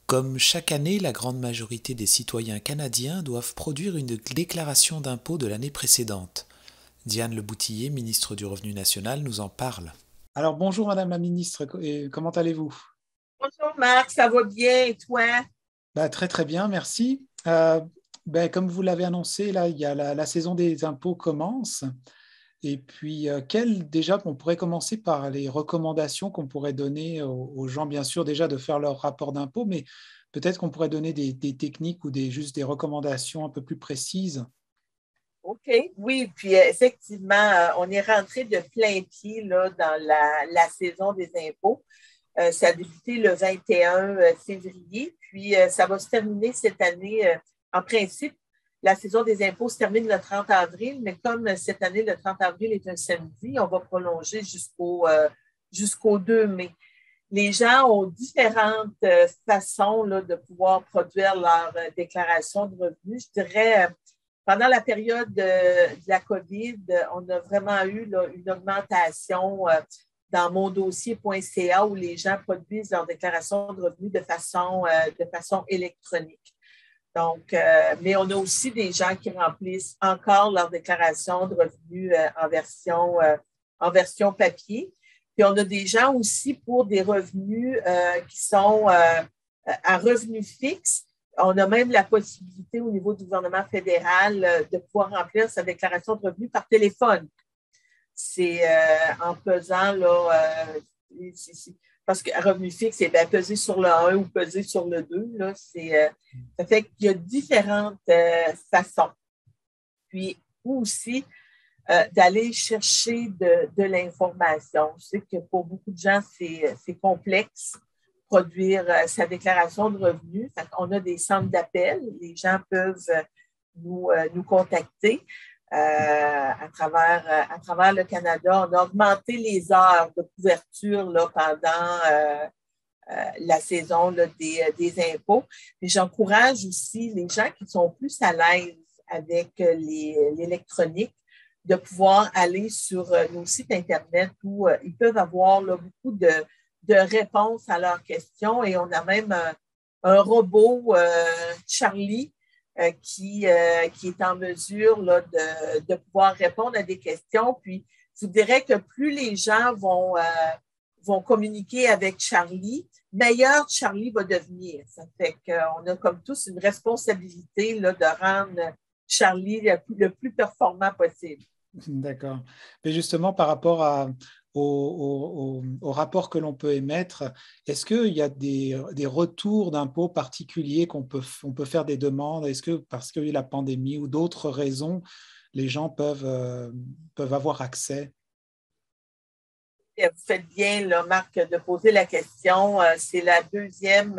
Comme chaque année, la grande majorité des citoyens canadiens doivent produire une déclaration d'impôt de l'année précédente. Diane Leboutillier, ministre du Revenu national, nous en parle. Alors bonjour Madame la Ministre, et comment allez-vous? Bonjour Marc, ça va bien et toi? Très très bien, merci. Comme vous l'avez annoncé, là, il y a la saison des impôts commence. Et puis, déjà, on pourrait commencer par les recommandations qu'on pourrait donner aux gens, bien sûr, déjà de faire leur rapport d'impôt, mais peut-être qu'on pourrait donner des techniques ou juste des recommandations un peu plus précises. OK, oui, puis effectivement, on est rentré de plein pied là, dans la saison des impôts. Ça a débuté le 21 février, puis ça va se terminer cette année. En principe, la saison des impôts se termine le 30 avril, mais comme cette année, le 30 avril est un samedi, on va prolonger jusqu'au 2 mai. Les gens ont différentes façons là, de pouvoir produire leur déclaration de revenus. Je dirais, pendant la période de la COVID, on a vraiment eu là, une augmentation dans mondossier.ca où les gens produisent leur déclaration de revenus de façon électronique. Donc, mais on a aussi des gens qui remplissent encore leur déclaration de revenus en version papier. Puis on a des gens aussi pour des revenus qui sont à revenus fixes. On a même la possibilité au niveau du gouvernement fédéral de pouvoir remplir sa déclaration de revenus par téléphone. C'est en pesant là, parce qu'un revenu fixe, c'est bien peser sur le 1 ou peser sur le 2. Là, ça fait qu'il y a différentes façons. Puis aussi, d'aller chercher de l'information. Je sais que pour beaucoup de gens, c'est complexe produire sa déclaration de revenus. On a des centres d'appel. Les gens peuvent nous contacter à travers le Canada. On a augmenté les heures de couverture là, pendant la saison là, des impôts. Et j'encourage aussi les gens qui sont plus à l'aise avec l'électronique de pouvoir aller sur nos sites Internet où ils peuvent avoir là, beaucoup de réponses à leurs questions. Et on a même un robot, Charlie, qui est en mesure là, de pouvoir répondre à des questions. Puis, je vous dirais que plus les gens vont communiquer avec Charlie, meilleur Charlie va devenir. Ça fait qu'on a comme tous une responsabilité là, de rendre Charlie le plus performant possible. D'accord. Mais justement, par rapport au rapport que l'on peut émettre, est-ce qu'il y a des retours d'impôts particuliers on peut faire des demandes? Est-ce que parce qu'il y a eu la pandémie ou d'autres raisons, les gens peuvent avoir accès? Vous faites bien, là, Marc, de poser la question. C'est la deuxième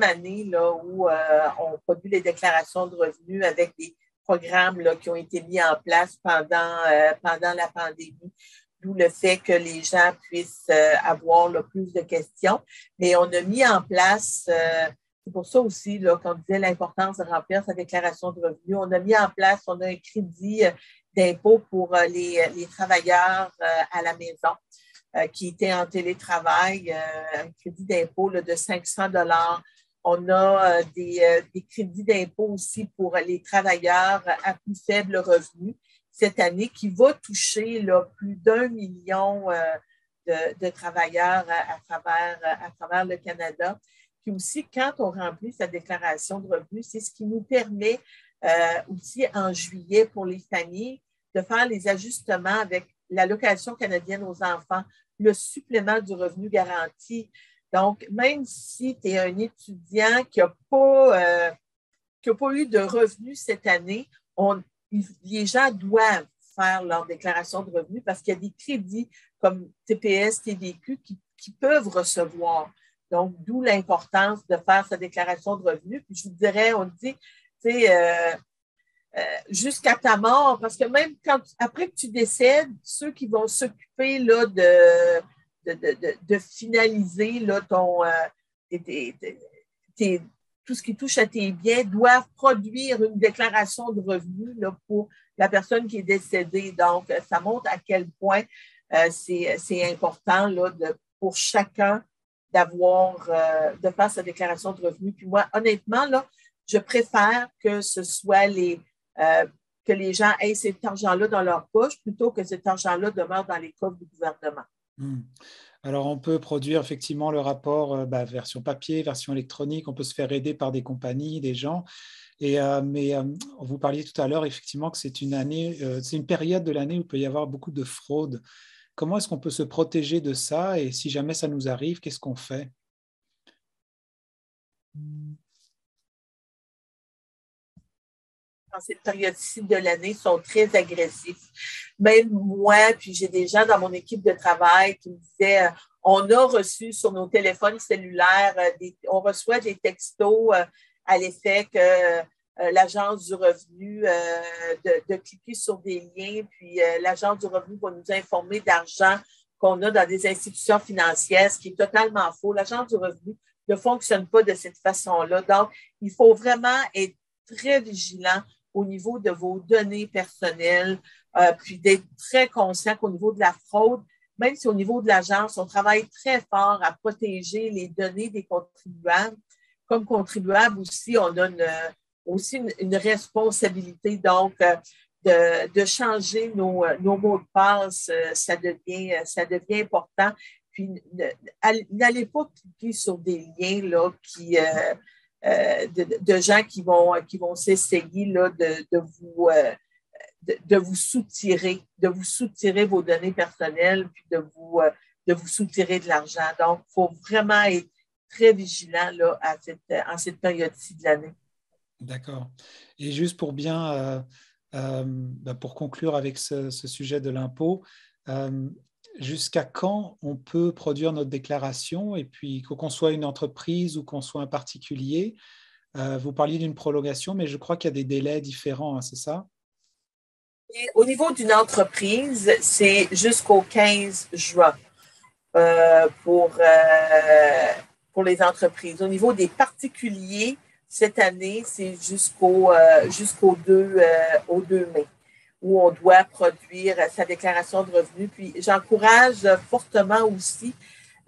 année là, où on produit les déclarations de revenus avec des programmes là, qui ont été mis en place pendant la pandémie, d'où le fait que les gens puissent avoir là, plus de questions. Mais on a mis en place, c'est pour ça aussi, là, qu'on disait l'importance de remplir sa déclaration de revenus, on a mis en place, on a un crédit d'impôt pour les travailleurs à la maison qui étaient en télétravail, un crédit d'impôt là, de 500 $. On a des crédits d'impôt aussi pour les travailleurs à plus faible revenu cette année qui va toucher là, plus d'1 million de travailleurs à travers le Canada. Puis aussi, quand on remplit sa déclaration de revenus, c'est ce qui nous permet aussi en juillet pour les familles de faire les ajustements avec l'allocation canadienne aux enfants, le supplément du revenu garanti. Donc, même si tu es un étudiant qui n'a pas eu de revenus cette année, les gens doivent faire leur déclaration de revenus parce qu'il y a des crédits comme TPS, TVQ qui peuvent recevoir. Donc, d'où l'importance de faire sa déclaration de revenus. Puis je vous dirais, on dit, tu sais, jusqu'à ta mort, parce que même après que tu décèdes, ceux qui vont s'occuper là, de finaliser là, tout ce qui touche à tes biens doivent produire une déclaration de revenus là, pour la personne qui est décédée. Donc, ça montre à quel point c'est important là, pour chacun de faire sa déclaration de revenus. Puis moi, honnêtement, là, je préfère que ce soit que les gens aient cet argent-là dans leur poche plutôt que cet argent-là demeure dans les coffres du gouvernement. Alors, on peut produire effectivement le rapport version papier, version électronique. On peut se faire aider par des compagnies, des gens. Mais vous parliez tout à l'heure effectivement que c'est une période de l'année où il peut y avoir beaucoup de fraude. Comment est-ce qu'on peut se protéger de ça? Et si jamais ça nous arrive, qu'est-ce qu'on fait? Dans cette période-ci de l'année, sont très agressifs. Même moi, puis j'ai des gens dans mon équipe de travail qui me disaient, on a reçu sur nos téléphones cellulaires, on reçoit des textos à l'effet que l'Agence du revenu, de cliquer sur des liens, puis l'Agence du revenu va nous informer d'argent qu'on a dans des institutions financières, ce qui est totalement faux. L'Agence du revenu ne fonctionne pas de cette façon-là. Donc, il faut vraiment être très vigilant au niveau de vos données personnelles, puis d'être très conscient qu'au niveau de la fraude, même si au niveau de l'agence, on travaille très fort à protéger les données des contribuables. Comme contribuable aussi, on a une responsabilité, donc, de changer nos mots de passe, ça devient important. Puis, n'allez pas cliquer sur des liens là, de gens qui vont s'essayer là, de vous soutirer vos données personnelles, puis de vous soutirer de l'argent. Donc, il faut vraiment être très vigilant là, en cette période-ci de l'année. D'accord. Et juste pour pour conclure avec ce sujet de l'impôt, jusqu'à quand on peut produire notre déclaration? Et puis, qu'on soit une entreprise ou qu'on soit un particulier, vous parliez d'une prolongation, mais je crois qu'il y a des délais différents, hein, c'est ça? Et au niveau d'une entreprise, c'est jusqu'au 15 juin pour les entreprises. Au niveau des particuliers, cette année, c'est jusqu'au 2 mai, où on doit produire sa déclaration de revenus. Puis j'encourage fortement aussi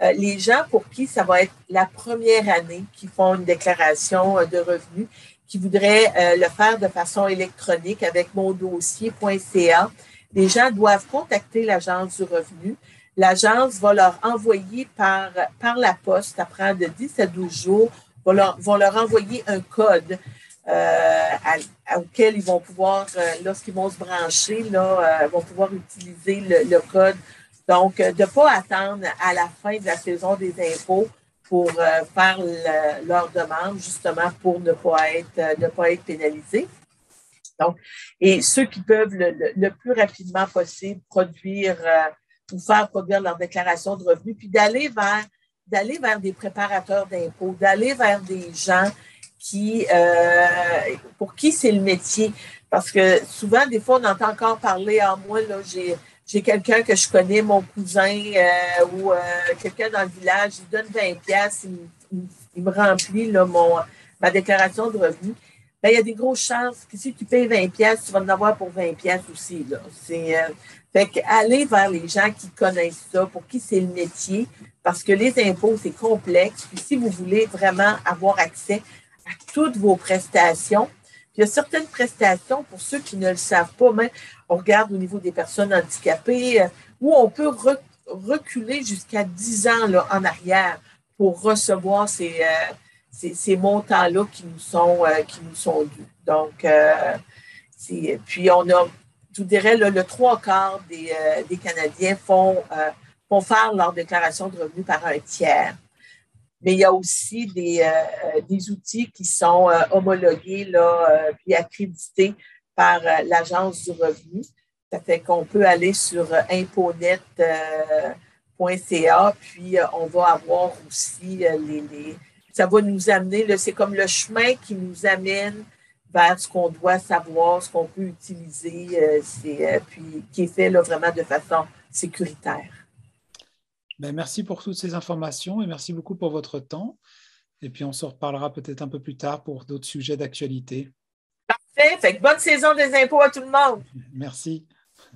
les gens pour qui ça va être la première année qui font une déclaration de revenus, qui voudraient le faire de façon électronique avec mondossier.ca. Les gens doivent contacter l'Agence du revenu. L'agence va leur envoyer par la poste, ça prend de 10 à 12 jours, vont leur envoyer un code auquel ils vont pouvoir, lorsqu'ils vont se brancher, vont pouvoir utiliser le code. Donc, de ne pas attendre à la fin de la saison des impôts pour faire leur demande, justement pour ne pas être pénalisés. Donc, et ceux qui peuvent le plus rapidement possible produire ou faire produire leur déclaration de revenus, puis d'aller vers des préparateurs d'impôts, d'aller vers des gens pour qui c'est le métier. Parce que souvent, des fois, on entend encore parler, moi, là, j'ai quelqu'un que je connais, mon cousin ou quelqu'un dans le village, il donne 20 pièces, il me remplit là, ma déclaration de revenus. Ben, il y a des grosses chances que si tu payes 20 pièces, tu vas en avoir pour 20 pièces aussi. Là. Fait qu'aller vers les gens qui connaissent ça, pour qui c'est le métier, parce que les impôts, c'est complexe. Puis si vous voulez vraiment avoir accès à toutes vos prestations, puis il y a certaines prestations, pour ceux qui ne le savent pas, mais on regarde au niveau des personnes handicapées, où on peut reculer jusqu'à 10 ans là, en arrière pour recevoir ces montants-là qui nous sont dus. Donc, puis on a, je vous dirais, là, le 3/4 des Canadiens font faire leur déclaration de revenus par un tiers. Mais il y a aussi des outils qui sont homologués là, puis accrédités par l'Agence du revenu. Ça fait qu'on peut aller sur imponet.ca, puis on va avoir aussi ça va nous amener, là, c'est comme le chemin qui nous amène vers ce qu'on doit savoir, ce qu'on peut utiliser, puis qui est fait là, vraiment de façon sécuritaire. Merci pour toutes ces informations et merci beaucoup pour votre temps. Et puis, on se reparlera peut-être un peu plus tard pour d'autres sujets d'actualité. Parfait. Fait que bonne saison des impôts à tout le monde. Merci.